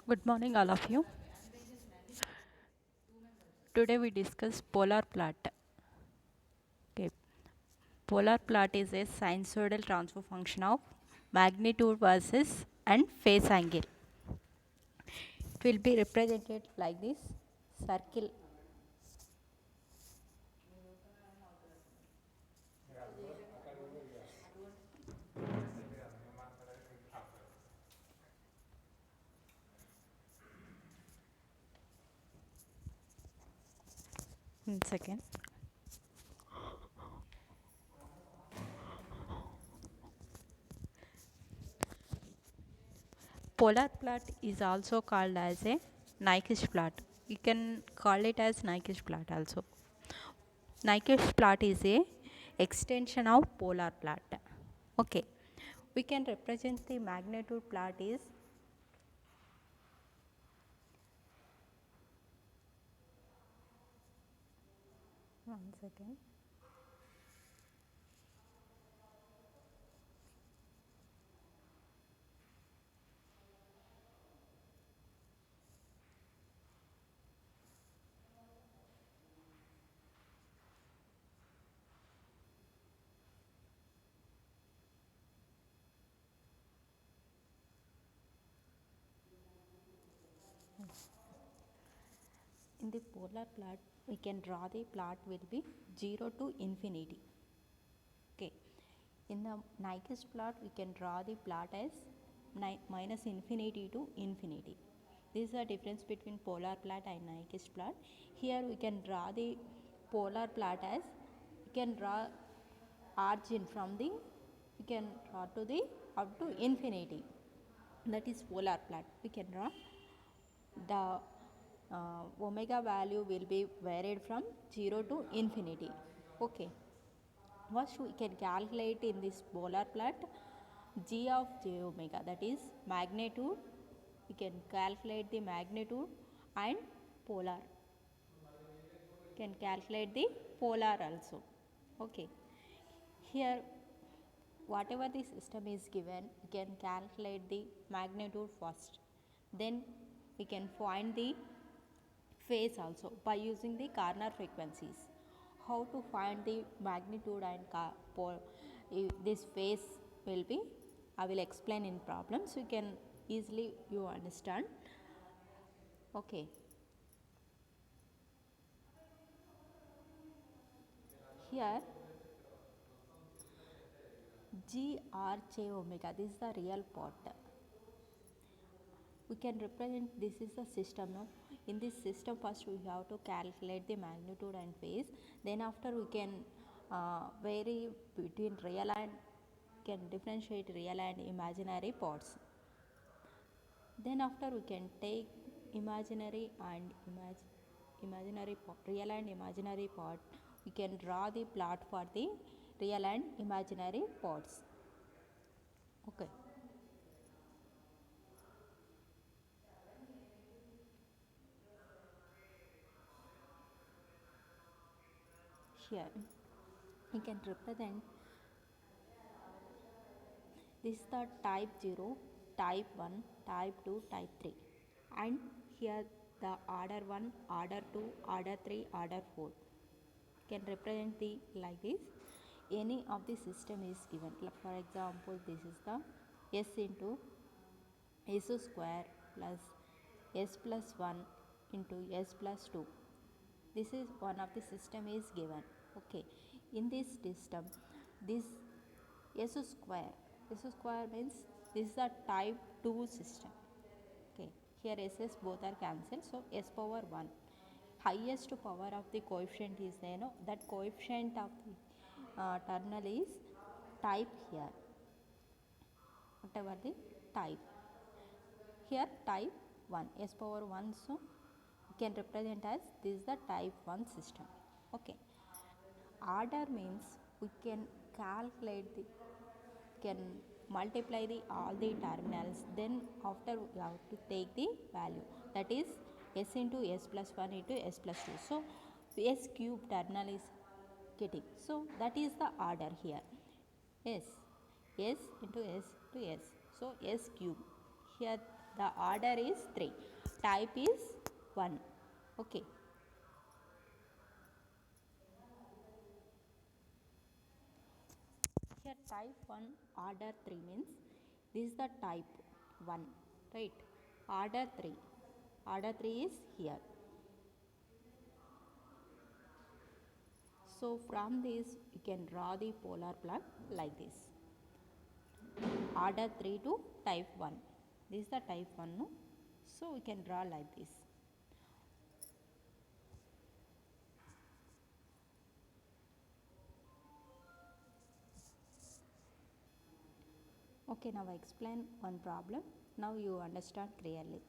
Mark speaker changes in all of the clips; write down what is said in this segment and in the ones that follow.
Speaker 1: Good morning, all of you. Today we discuss polar plot. Okay. Polar plot is a sinusoidal transfer function of magnitude versus and phase angle. It will be represented like this circle. One second. Polar plot is also called as a Nyquist plot. You can call it as Nyquist plot also. Nyquist plot is a extension of polar plot. Okay. We can represent the magnitude plot is one second. In the polar plot, we can draw the plot will be 0 to infinity. Okay. In the Nyquist plot, we can draw the plot as minus infinity to infinity. This is the difference between polar plot and Nyquist plot. Here we can draw the polar plot as we can draw origin from the we can draw to the up to infinity. That is polar plot. We can draw the omega value will be varied from 0 to infinity. Okay. First we can calculate in this polar plot g of j omega, that is magnitude. We can calculate the magnitude and polar. Can calculate the polar also. Okay. Here whatever the system is given, we can calculate the magnitude first. Then we can find the phase also by using the Corner frequencies. How to find the magnitude and this phase will be, I will explain in problems. You can easily you understand. Okay. Here G R J omega, this is the real part. We can represent this is the system, no? In this system first we have to calculate the magnitude and phase, then after we can vary between real and can differentiate real and imaginary parts. Then after we can take imaginary and imaginary part, real and imaginary part. We can draw the plot for the real and imaginary parts. Okay. Here we can represent this is the type 0, type 1, type 2, type 3. And here the order 1, order 2, order 3, order 4 can represent the like this. Any of the system is given. Like for example, this is the s into s square plus s plus 1 into s plus 2. This is one of the system is given. Okay. In this system, this s square, s square means this is a type 2 system. Okay. Here ss both are cancelled, so s power 1. Highest power of the coefficient is there, no? That coefficient of the terminal is type here, whatever the type. Here type 1, s power 1, so we can represent as this is the type 1 system. Okay. Order means we can calculate the can multiply the all the terminals, then after we have to take the value, that is s into s plus 1 into s plus 2. So s cube terminal is getting, so that is the order here. S into s to s, so s cube. Here The order is 3. Type is 1. Okay. Here type 1 order 3 means this is the type 1, right? Order 3. Order 3 is here. So from this you can draw the polar plot like this. Order 3 to type 1. This is the type 1, no? So we can draw like this. Okay, now I explain one problem. Now you understand clearly.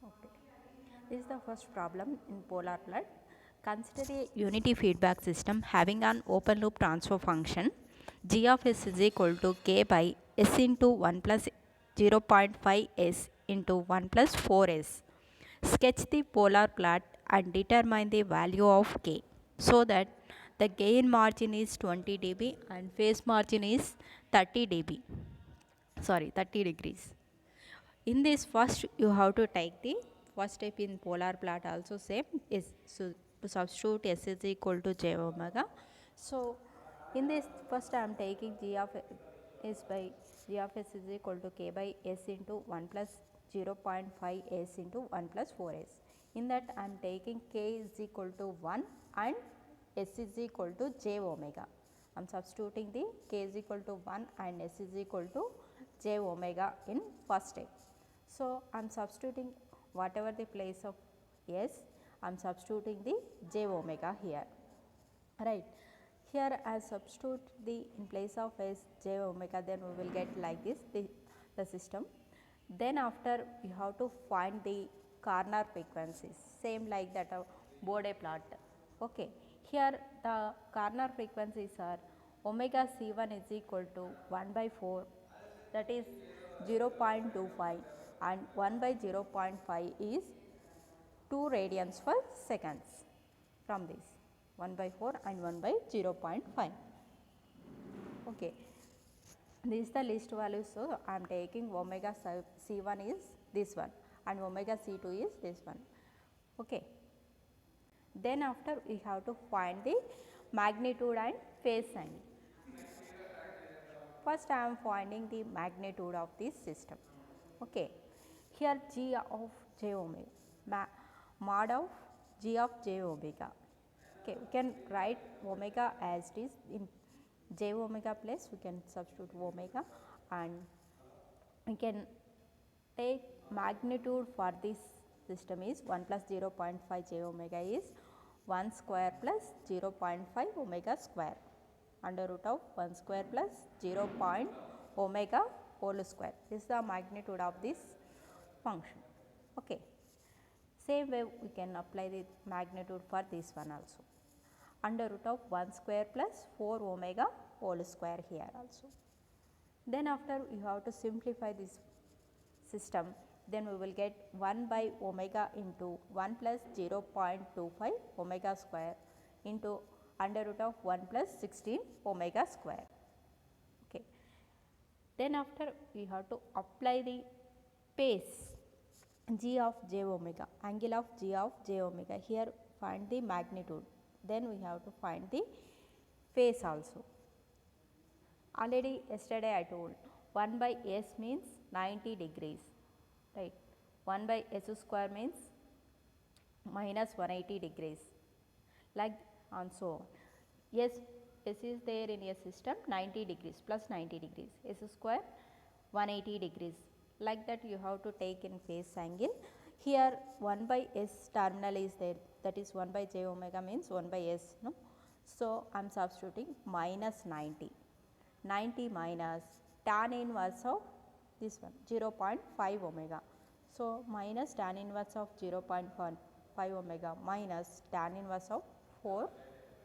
Speaker 1: Okay. This is the first problem in polar plot. Consider a unity feedback system having an open loop transfer function g of s is equal to k by s into 1 plus 0.5 s into 1 plus 4s. Sketch the polar plot and determine the value of k so that the gain margin is 20 dB and phase margin is 30 dB. 30 degrees. In this first you have to take the first step in polar plot also same is to substitute s is equal to j omega. So in this first I am taking g of s by g of s is equal to k by s into 1 plus 0.5 s into 1 plus 4s. In that I am taking k is equal to 1 and s is equal to j omega. I am substituting the k is equal to 1 and s is equal to j omega in first step. So I am substituting whatever the place of s, I am substituting the j omega here, right. Here I substitute the in place of s j omega, then we will get like this the system. Then after you have to find the corner frequencies, same like that of Bode plot. Okay. Here the corner frequencies are omega c1 is equal to 1 by 4, that is 0.25, and 1 by 0.5 is 2 radians per seconds from this 1 by 4 and 1 by 0.5. Okay. This is the list value, so I am taking omega c1 is this one and omega c2 is this one. Okay. Then after we have to find the magnitude and phase angle. First I am finding the magnitude of this system. Okay. Here g of j omega, mod of g of j omega. Okay, we can write omega as it is in j omega place we can substitute omega, and we can take magnitude for this system is 1 plus 0.5 j omega is 1 square plus 0.5 omega square under root of 1 square plus 0 omega whole square. This is the magnitude of this function. Okay. Same way we can apply the magnitude for this one also, under root of 1 square plus 4 omega whole square here also. Then after you have to simplify this system, then we will get 1 by omega into 1 plus 0.25 omega square into under root of 1 plus 16 omega square. Okay. Then after we have to apply the pace g of j omega, angle of g of j omega. Here find the magnitude, then we have to find the phase also. Already yesterday I told 1 by s means 90 degrees, right. 1 by s square means minus 180 degrees, like and so on. Yes, s is there in a system 90 degrees plus 90 degrees, s square 180 degrees, like that you have to take in phase angle. Here 1 by s terminal is there, that is 1 by j omega means 1 by s, no. So I am substituting minus 90. 90 minus tan inverse of this one 0.5 omega. So, minus tan inverse of 0.5 omega minus tan inverse of 4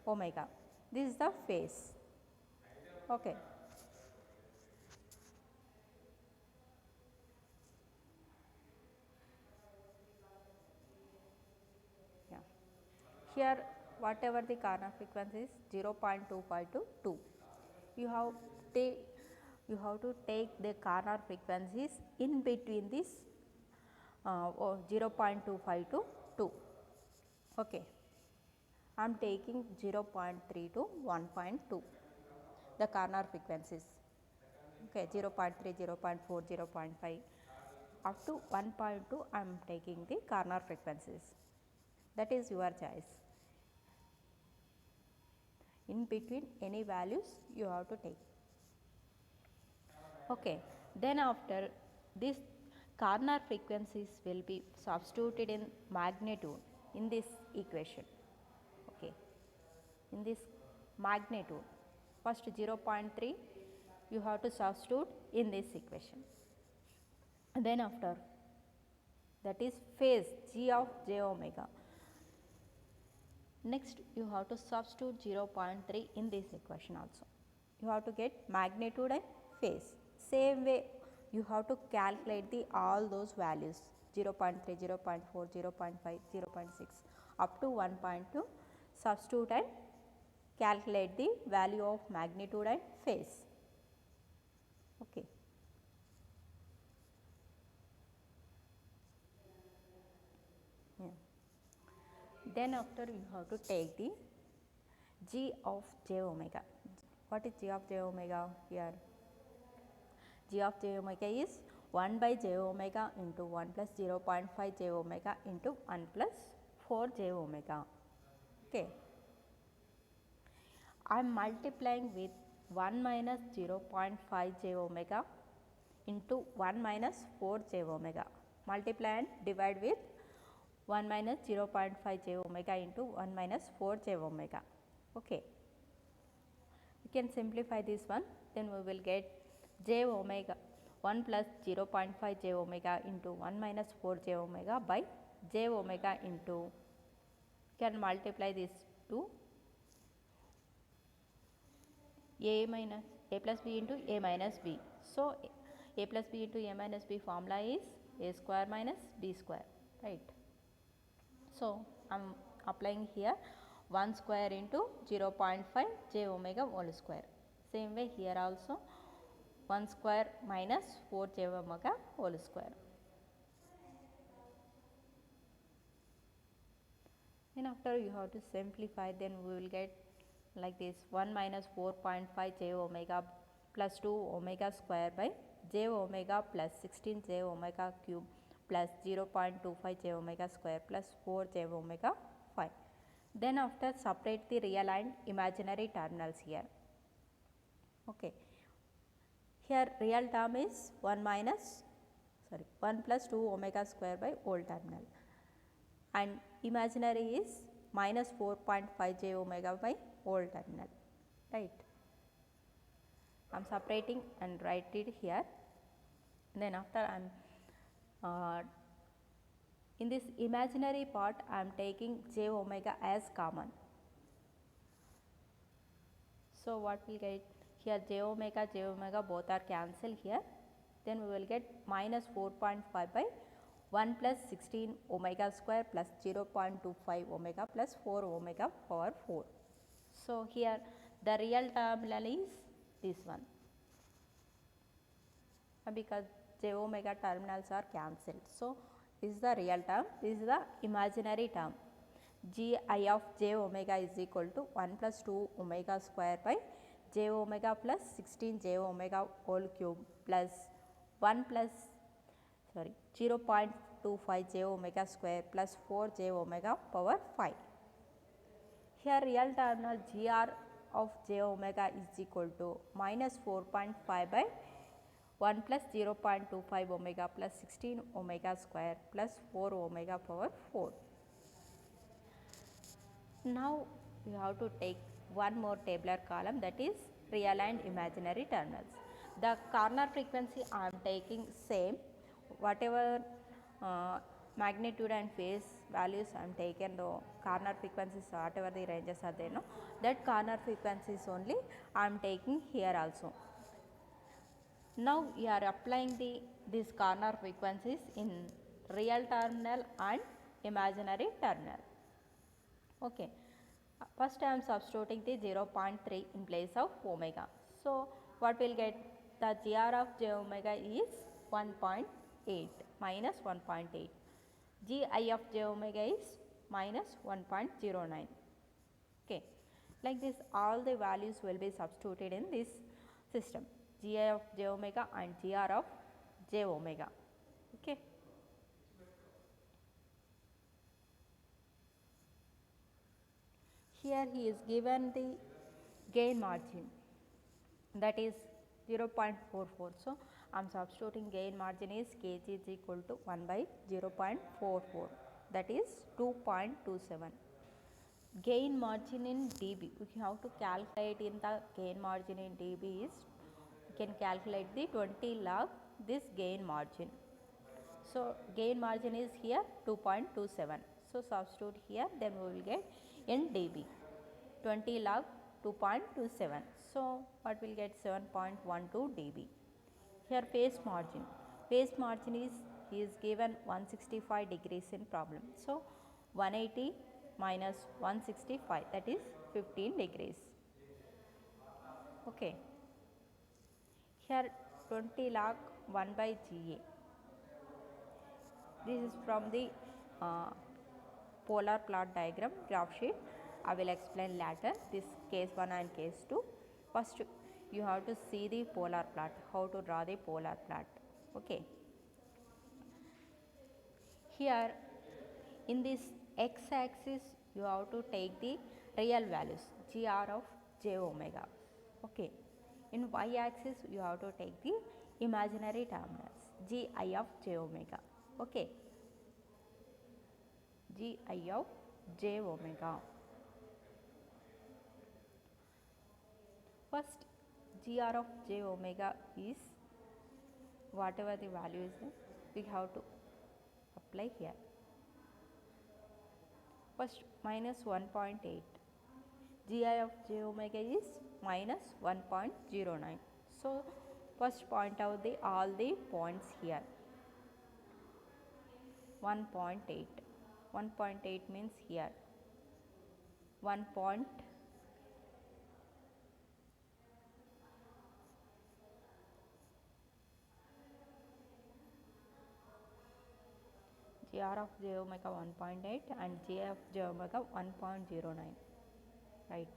Speaker 1: omega. This is the phase. Okay. Yeah. Here whatever the corner frequency is 0.25 to 2. You have to take the corner frequencies in between this 0.25 to 2. Okay. I am taking 0.3 to 1.2 the corner frequencies. Okay, 0.3, 0.4, 0.5 up to 1.2 I am taking the corner frequencies. That is your choice. In between any values you have to take. Okay, then after this corner frequencies will be substituted in magnitude in this equation. Okay, in this magnitude first 0.3 you have to substitute in this equation, and then after that is phase g of j omega. Next you have to substitute 0.3 in this equation also. You have to get magnitude and phase. Same way you have to calculate the all those values 0.3, 0.4, 0.5, 0.6 up to 1.2, substitute and calculate the value of magnitude and phase. Okay. Yeah. Then after you have to take the g of j omega. What is g of j omega here? G of j omega is 1 by j omega into 1 plus 0.5 j omega into 1 plus 4 j omega. Okay. I am multiplying with 1 minus 0.5 j omega into 1 minus 4 j omega. Multiply and divide with 1 minus 0.5 j omega into 1 minus 4 j omega. Okay. We can simplify this one, then we will get j omega 1 plus 0.5 j omega into 1 minus 4 j omega by j omega into, can multiply this to a minus a plus b into a minus b. So, a plus b into a minus b formula is a square minus b square, right. So, I am applying here 1 square into 0.5 j omega whole square. Same way here also 1 square minus 4 j omega whole square. Then after you have to simplify, then we will get like this 1 minus 4.5 j omega plus 2 omega square by j omega plus 16 j omega cube plus 0.25 j omega square plus 4 j omega 5. Then after separate the real and imaginary terminals here. Okay. Here real term is 1 plus 2 omega square by whole terminal, and imaginary is minus 4.5 j omega by whole terminal, right. I am separating and write it here. Then after I am in this imaginary part I am taking j omega as common. So, what will get here j omega both are cancelled here, then we will get minus 4.5 by 1 plus 16 omega square plus 0.25 omega plus 4 omega power 4. So, here the real terminal is this one, because j omega terminals are cancelled. So, this is the real term, this is the imaginary term. G I of j omega is equal to 1 plus 2 omega square by j omega plus 16 j omega whole cube plus 1 plus 0.25 j omega square plus 4 j omega power 5. Here real terminal gr of j omega is equal to minus 4.5 by 1 plus 0.25 omega plus 16 omega square plus 4 omega power 4. Now, you have to take one more tabular column, that is real and imaginary terminals. The corner frequency I am taking same, whatever magnitude and phase values I am taken, the corner frequencies whatever the ranges are there, no, that corner frequencies only I am taking here also. Now we are applying these corner frequencies in real terminal and imaginary terminal. Okay. First I am substituting the 0.3 in place of omega. So what will get? The GR of j omega is 1.8 minus 1.8. GI of j omega is minus 1.09. Okay. Like this all the values will be substituted in this system. GI of j omega and GR of j omega. Okay. Here he is given the gain margin, that is 0.44. So I am substituting gain margin is Kg is equal to 1 by 0.44, that is 2.27. Gain margin in dB, we have to calculate in the gain margin in dB is, we can calculate the 20 log this gain margin. So gain margin is here 2.27. So substitute here, then we will get in dB 20 log 2.27. So what will get? 7.12 dB. Here phase margin. Phase margin is given 165 degrees in problem. So 180 minus 165, that is 15 degrees. Okay. Here 20 log 1 by GA. This is from the polar plot diagram graph sheet. I will explain later this case 1 and case 2. First you have to see the polar plot, how to draw the polar plot. Okay. Here in this x axis you have to take the real values GR of j omega. Okay. In y axis you have to take the imaginary terminals GI of j omega. Okay. GI of j omega. First GR of j omega is whatever the value is there, we have to apply here. First minus 1.8. GI of j omega is minus 1.09. So first point out the all the points here. 1.8. 1.8 means here 1 point, GR of j omega 1.8 and J of j omega 1.09, right.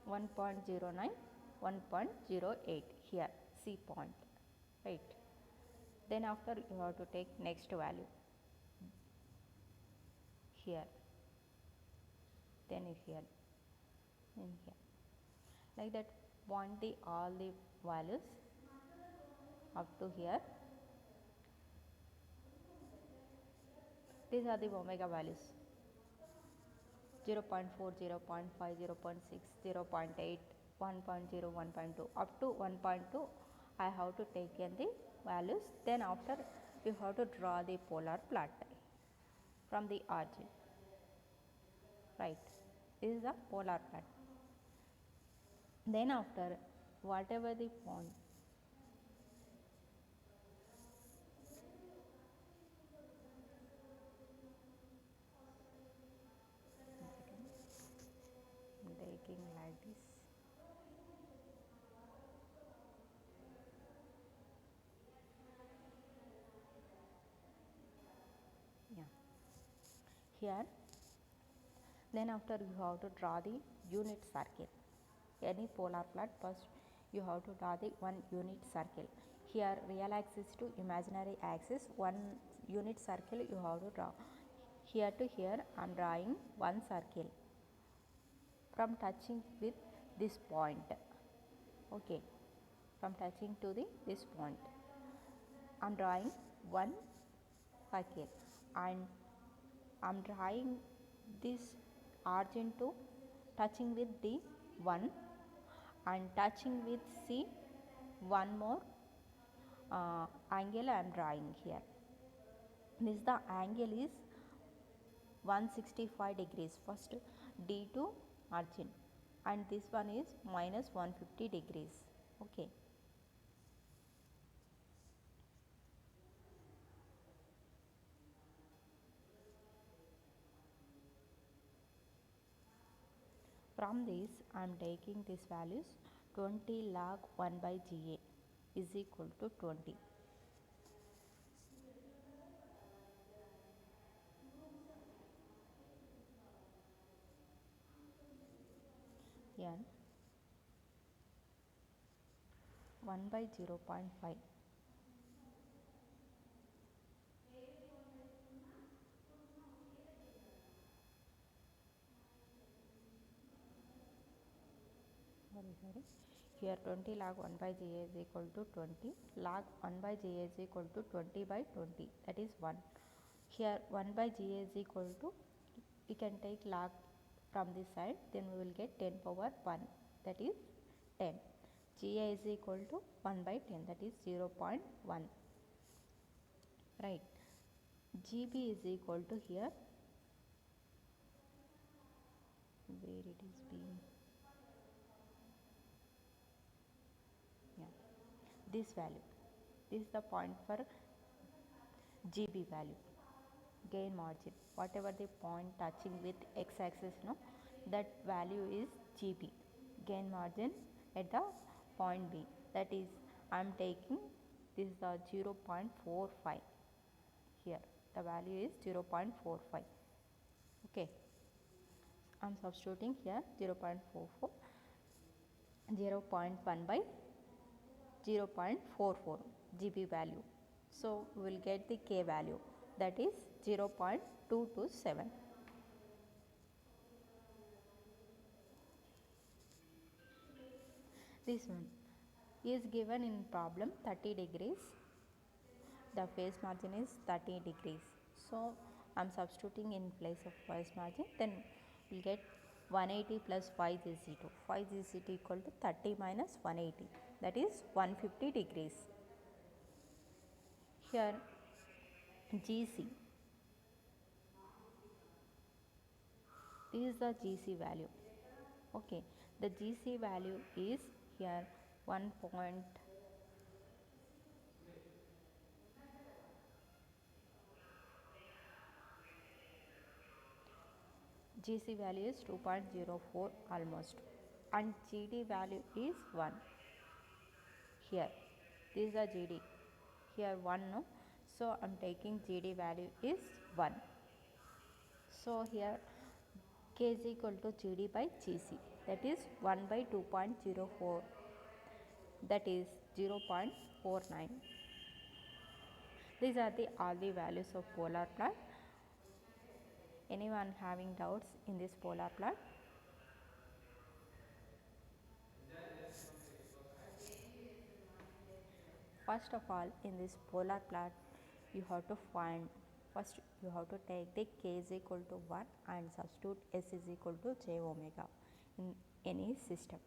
Speaker 1: One 1.09, 1.08 here C point, right. Then after you have to take next value here, then here, then here, like that. Want the all the values up to here. These are the omega values 0.4, 0.5, 0.6, 0.8, 1.0, 1.2 up to 1.2 I have to take in the values. Then after you have to draw the polar plot from the origin, right. This is the polar plot. Then after whatever the point, taking like this, yeah, here. Then after you have to draw the unit circle. Any polar plot, first you have to draw the one unit circle. Here real axis to imaginary axis, one unit circle you have to draw. Here to here I am drawing one circle from touching with this point. Okay, from touching to this point I am drawing one circle, and I am drawing this origin to touching with D 1 and touching with C one more angle I am drawing here. This the angle is 165 degrees, first D to origin, and this one is minus 150 degrees. Okay. From this I am taking these values. 20 log 1 by Ga is equal to 20. Here 1 by 0.5. Sorry. Here 20 log 1 by Ga is equal to 20. Log 1 by Ga is equal to 20 by 20. That is 1. Here 1 by Ga is equal to, we can take log from this side, then we will get 10 power 1. That is 10. Ga is equal to 1 by 10. That is 0.1. Right. Gb is equal to here, where it is being, yeah, this value. This is the point for Gb value, gain margin. Whatever the point touching with x-axis, no, that value is Gb, gain margin at the point B. That is, I am taking this is the 0.45. Here the value is 0.45. Okay, I am substituting here 0.44, 0.1 by 0.44 Gb value. So we will get the K value, that is 0.227. This one is given in problem 30 degrees. The phase margin is 30 degrees. So I am substituting in place of phase margin. Then we will get 180 plus 5 GC2. 5 GC2 equal to 30 minus 180. That is 150 degrees. Here GC. This is the GC value. Okay, the GC value is here 1. GC value is 2.04 almost, and GD value is 1. Here this is the GD, here 1, no, so I am taking GD value is 1. So here K is equal to GD by GC, that is 1 by 2.04, that is 0.49. These are all the values of polar plot. Anyone having doubts in this polar plot? First of all, in this polar plot, you have to find, first you have to take the K is equal to 1 and substitute S is equal to J omega in any system.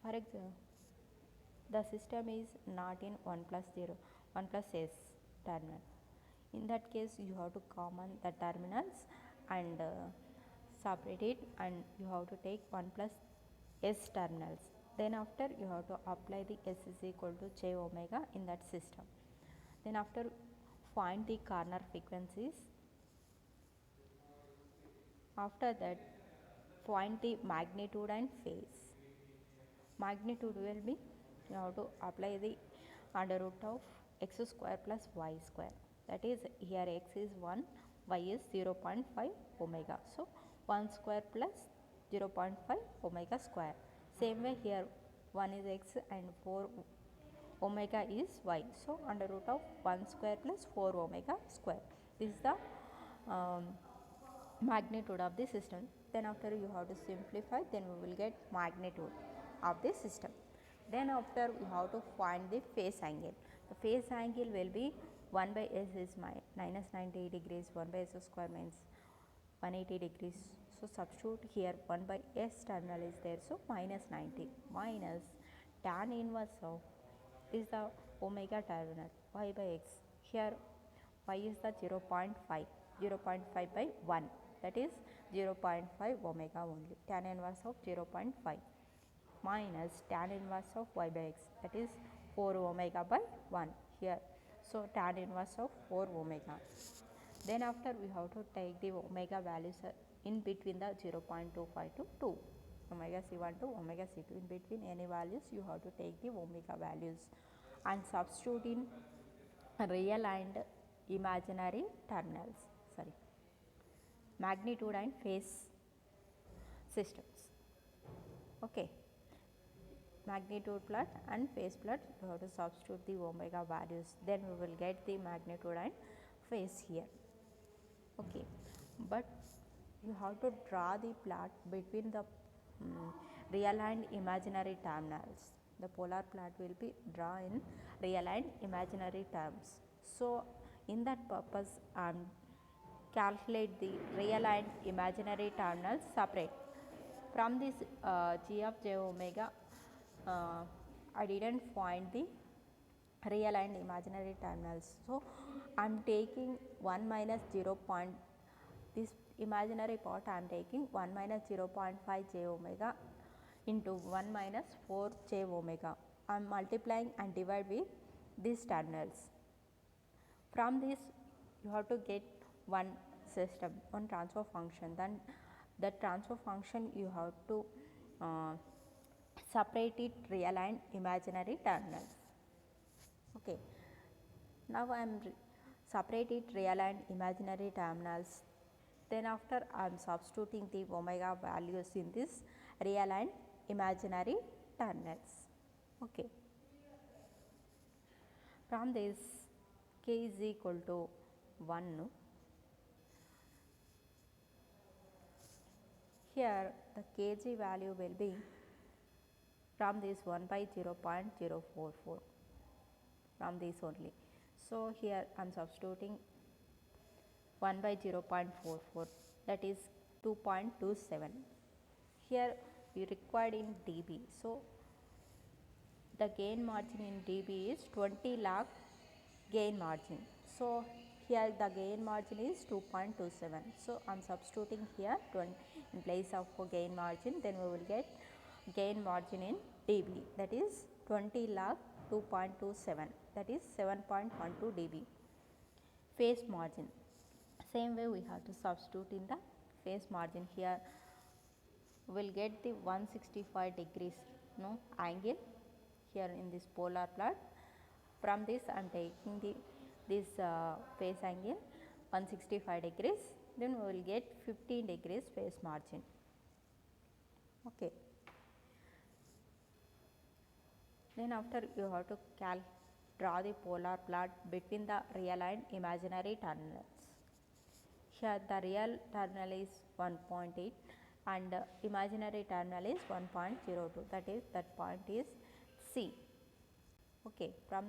Speaker 1: For example, the system is not in 1 plus 0, 1 plus S terminal. In that case, you have to common the terminals and separate it, and you have to take 1 plus S terminals. Then after you have to apply the S is equal to J omega in that system. Then after find the corner frequencies. After that find the magnitude and phase. Magnitude will be, you have to apply the under root of x square plus y square. That is, here x is 1, y is 0.5 omega. So 1 square plus 0.5 omega square. Same way here 1 is x and 4 omega is y. So under root of 1 square plus 4 omega square. This is the magnitude of the system. Then after you have to simplify, then we will get magnitude of the system. Then after you have to find the phase angle. The phase angle will be 1 by S is minus 90 degrees, 1 by S square means 180 degrees. So substitute here 1 by s terminal is there, so minus 90 minus tan inverse of is the omega terminal y by x. Here y is the 0.5, 0.5 by 1, that is 0.5 omega only, tan inverse of 0.5 minus tan inverse of y by x, that is 4 omega by 1 here. So tan inverse of 4 omega. Then after we have to take the omega values in between the 0.25 to 2, omega c1 to omega c2, in between any values you have to take the omega values and substitute in real and imaginary terminals, sorry, magnitude and phase systems. Okay, magnitude plot and phase plot, you have to substitute the omega values, then we will get the magnitude and phase here. Okay, but you have to draw the plot between the real and imaginary terminals. The polar plot will be drawn in real and imaginary terms. So in that purpose, calculate the real and imaginary terminals separate. From this g of j omega, I didn't find the real and imaginary terminals. So I am taking 1 minus 0. This imaginary part I am taking 1 minus 0.5 j omega into 1 minus 4 j omega. I am multiplying and divide with these terminals. From this you have to get one system, one transfer function. Then the transfer function you have to separate it real and imaginary terminals. Okay, now I am separate it real and imaginary terminals. Then after I am substituting the omega values in this real and imaginary terminals. Okay, from this k is equal to 1. Here the kg value will be from this 1 by 0.044, from this only. So here I am substituting 1 by 0.44, that is 2.27. Here we required in dB. So the gain margin in dB is 20 log gain margin. So here the gain margin is 2.27. So I am substituting here 20 in place of gain margin, then we will get gain margin in dB, that is 20 log 2.27, that is 7.12 dB. Phase margin, same way we have to substitute in the phase margin. Here we will get the 165 degrees angle here in this polar plot. From this I am taking this phase angle 165 degrees, then we will get 15 degrees phase margin. Okay. Then after you have to draw the polar plot between the real and imaginary terminals. Here the real terminal is 1.8 and imaginary terminal is 1.02, that point is C. Okay, from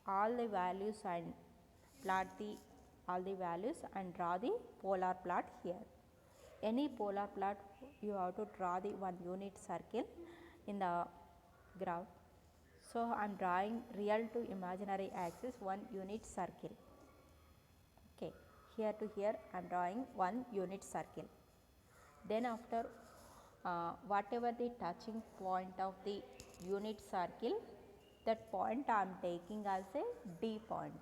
Speaker 1: all the values and plot all the values and draw the polar plot here. Any polar plot you have to draw the one unit circle in the graph. So I am drawing real to imaginary axis one unit circle. Okay, here to here I am drawing one unit circle. Then after whatever the touching point of the unit circle, that point I am taking as a D point.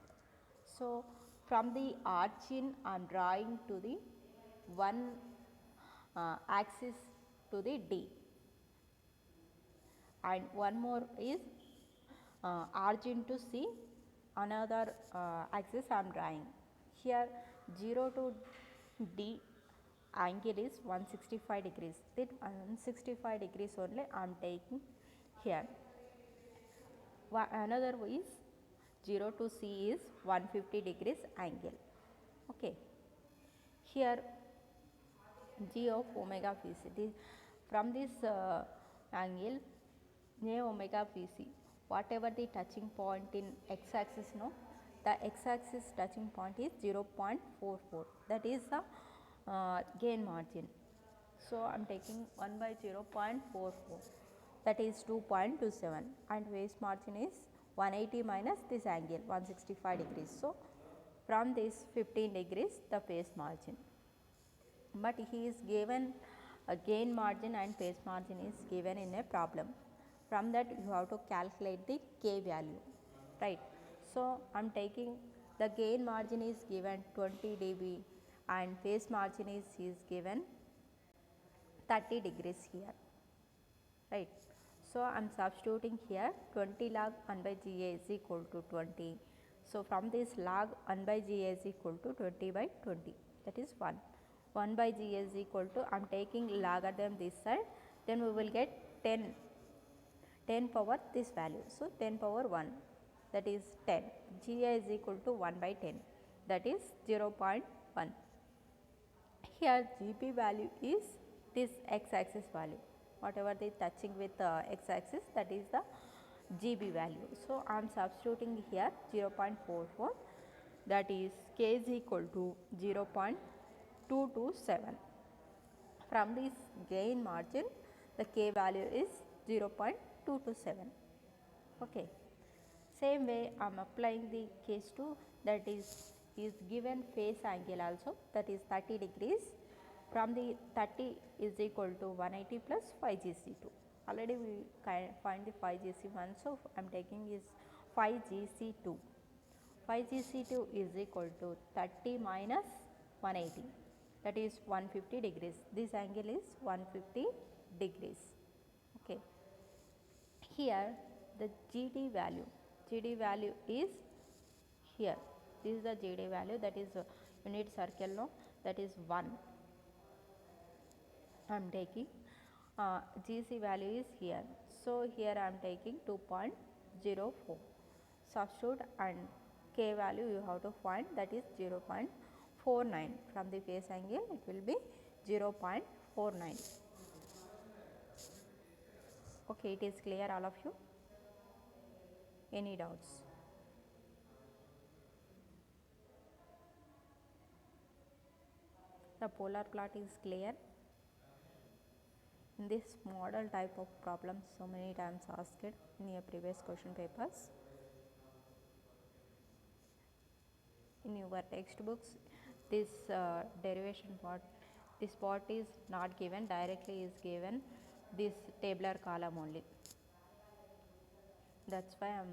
Speaker 1: So from the origin I am drawing to the one axis to the D, and one more is origin to C, another axis I am drawing. Here 0 to D angle is 165 degrees, that 165 degrees only I am taking here. Another is 0 to C is 150 degrees angle. Okay, here g of omega pc, from this angle j omega pc, whatever the touching point in x axis, the x axis touching point is 0.44, that is the gain margin. So I'm taking 1 by 0.44, that is 2.27, and phase margin is 180 minus this angle 165 degrees. So from this 15 degrees the phase margin, but he is given a gain margin and phase margin is given in a problem. From that you have to calculate the K value, right? So I'm taking the gain margin is given 20 dB and phase margin is given 30 degrees here, right? So I'm substituting here 20 log 1 by Ga is equal to 20. So from this log 1 by Ga is equal to 20 by 20, that is 1. 1 by Ga is equal to, I'm taking logarithm this side, then we will get 10 power this value. So 10 power 1, that is 10. Ga is equal to 1 by 10, that is 0.1. Here Gp value is this x-axis value, whatever they touching with x-axis, that is the Gb value. So I am substituting here 0.44, that is K is equal to 0.227. From this gain margin the K value is 0.227. Okay. Same way I am applying the case 2, that is given phase angle also, that is 30 degrees. From the 30 is equal to 180 plus 5GC2. Already we find the 5GC1, so I am taking is 5GC2. 5GC2 is equal to 30 minus 180, that is 150 degrees. This angle is 150 degrees. Okay. Here the GD value is here. This is the GD value, that is unit circle, no, that is 1. I am taking GC value is here. So here I am taking 2.04. Substitute and K value you have to find, that is 0.49. From the phase angle it will be 0.49. Okay, it is clear all of you? Any doubts? The polar plot is clear. In this model type of problems so many times asked in your previous question papers. In your textbooks this derivation part, this part is not given, directly is given this tabular column only. That's why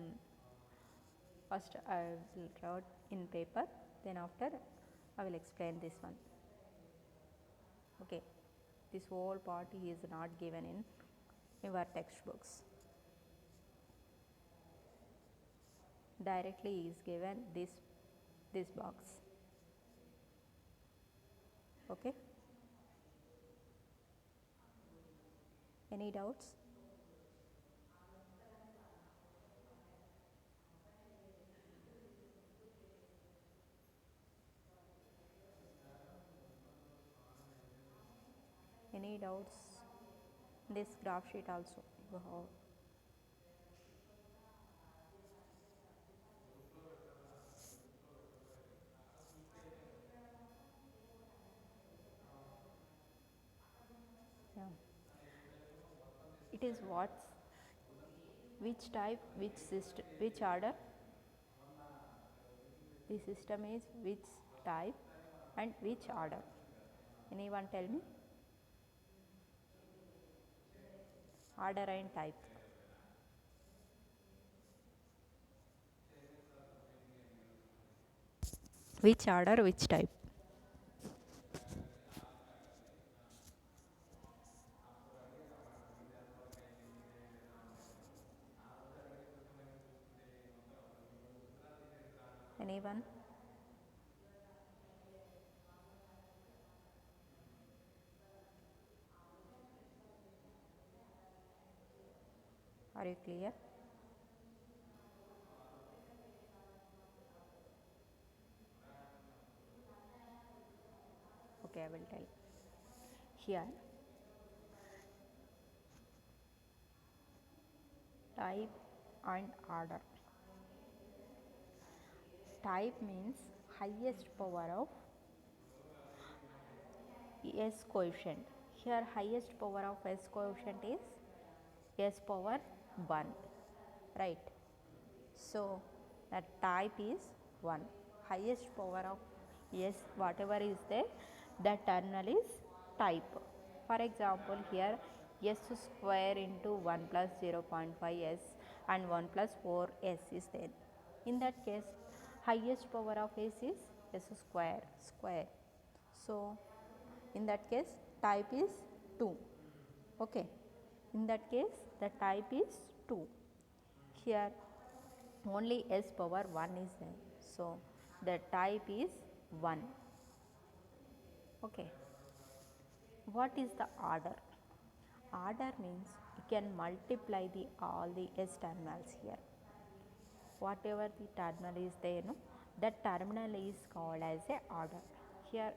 Speaker 1: first I will write in paper, then after I will explain this one. Okay, this whole part is not given in your textbooks. Directly is given this box. Okay, any doubts? Any doubts? This graph sheet also you have. Yeah. It is what, which type, which system, which order? The system is which type and which order? Anyone tell me? Order and type. Which order, which type? Anyone? Are you clear? Okay, I will tell. Here type and order. Type means highest power of S coefficient. Here highest power of S coefficient is S power 1, right? So the type is 1. Highest power of S whatever is there, the terminal is type. For example, here S square into 1 plus 0.5 S and 1 plus 4 S is there. In that case, highest power of S is S square. So in that case, type is 2. Okay. In that case, the type is 2. Here only S power 1 is there. So the type is 1. Okay. What is the order? Order means you can multiply all the S terminals here. Whatever the terminal is there, no, that terminal is called as a order. Here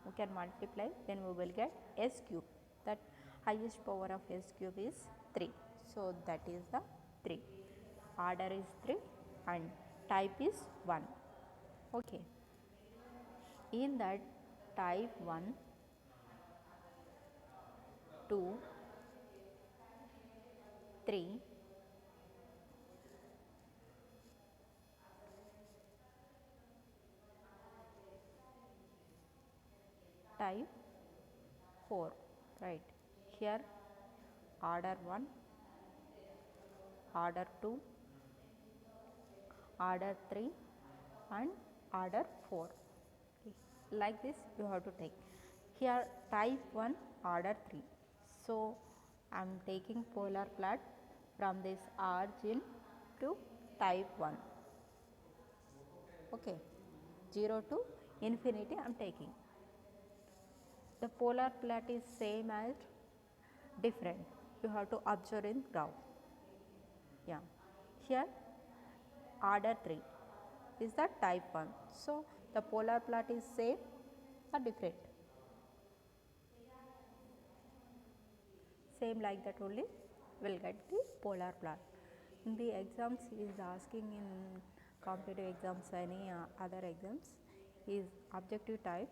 Speaker 1: we can multiply, then we will get S cube. That highest power of S cube is 3. So that is the 3. Order is 3 and type is 1. Okay. In that type 1, 2, 3, type 4, right? Here order 1, order 2, order 3 and order 4. Okay. Like this you have to take. Here type 1 order 3. So I am taking polar plot from this origin to type 1. Okay. 0 to infinity I am taking. The polar plot is same as different. You have to observe in graph. Yeah. Here order 3 is the type 1. So the polar plot is same or different? Same, like that only will get the polar plot. In the exams he is asking, in competitive exams, any other exams, is objective type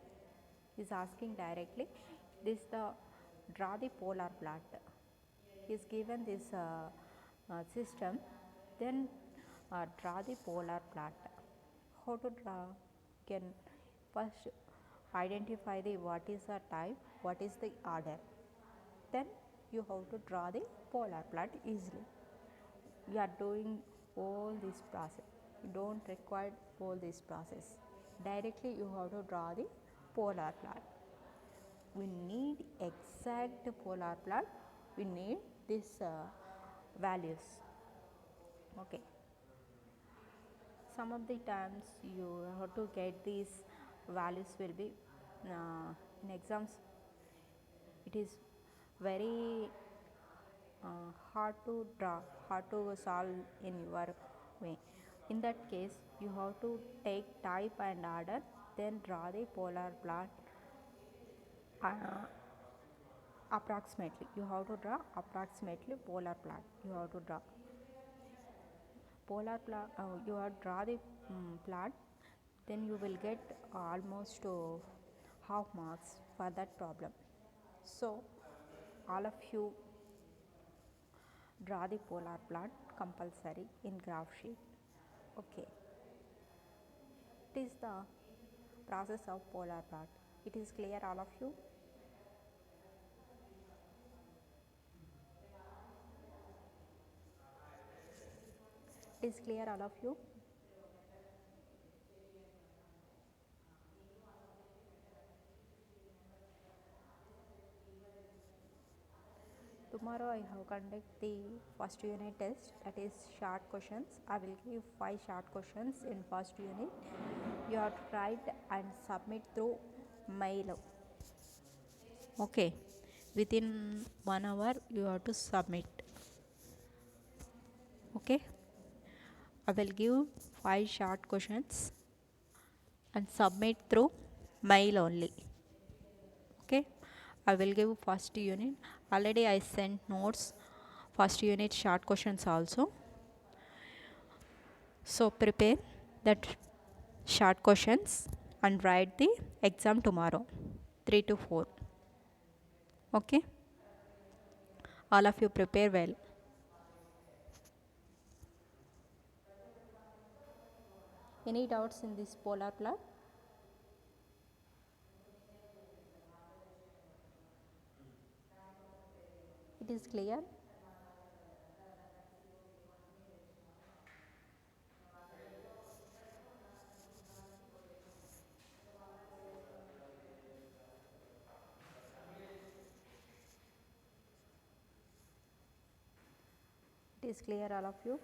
Speaker 1: is asking directly this the draw the polar plot. He is given this system, then draw the polar plot. How to draw? Can first identify the what is the type, what is the order, then you have to draw the polar plot easily. You are doing all this process, you don't require all this process, directly you have to draw the polar plot. We need exact polar plot, we need this values. Okay. Some of the times you have to get these values will be in exams it is very hard to draw, hard to solve in your way. In that case you have to take type and order, then draw the polar plot approximately. You have to draw approximately polar plot. You have to draw polar plot. You have to draw the plot, then you will get almost half marks for that problem. So all of you draw the polar plot compulsory in graph sheet. Okay. It is the process of polar plot. It is clear all of you? It is clear all of you? Tomorrow I have conduct the first unit test, that is short questions. I will give 5 short questions in first unit. You have to write and submit through mail. Okay. Within 1 hour you have to submit. Okay. I will give 5 short questions and submit through mail only. Okay. I will give first unit. Already I sent notes first unit short questions also. So prepare that short questions and write the exam tomorrow 3 to 4. Okay, all of you prepare well. Any doubts in this polar plot? It is clear. It is clear, all of you.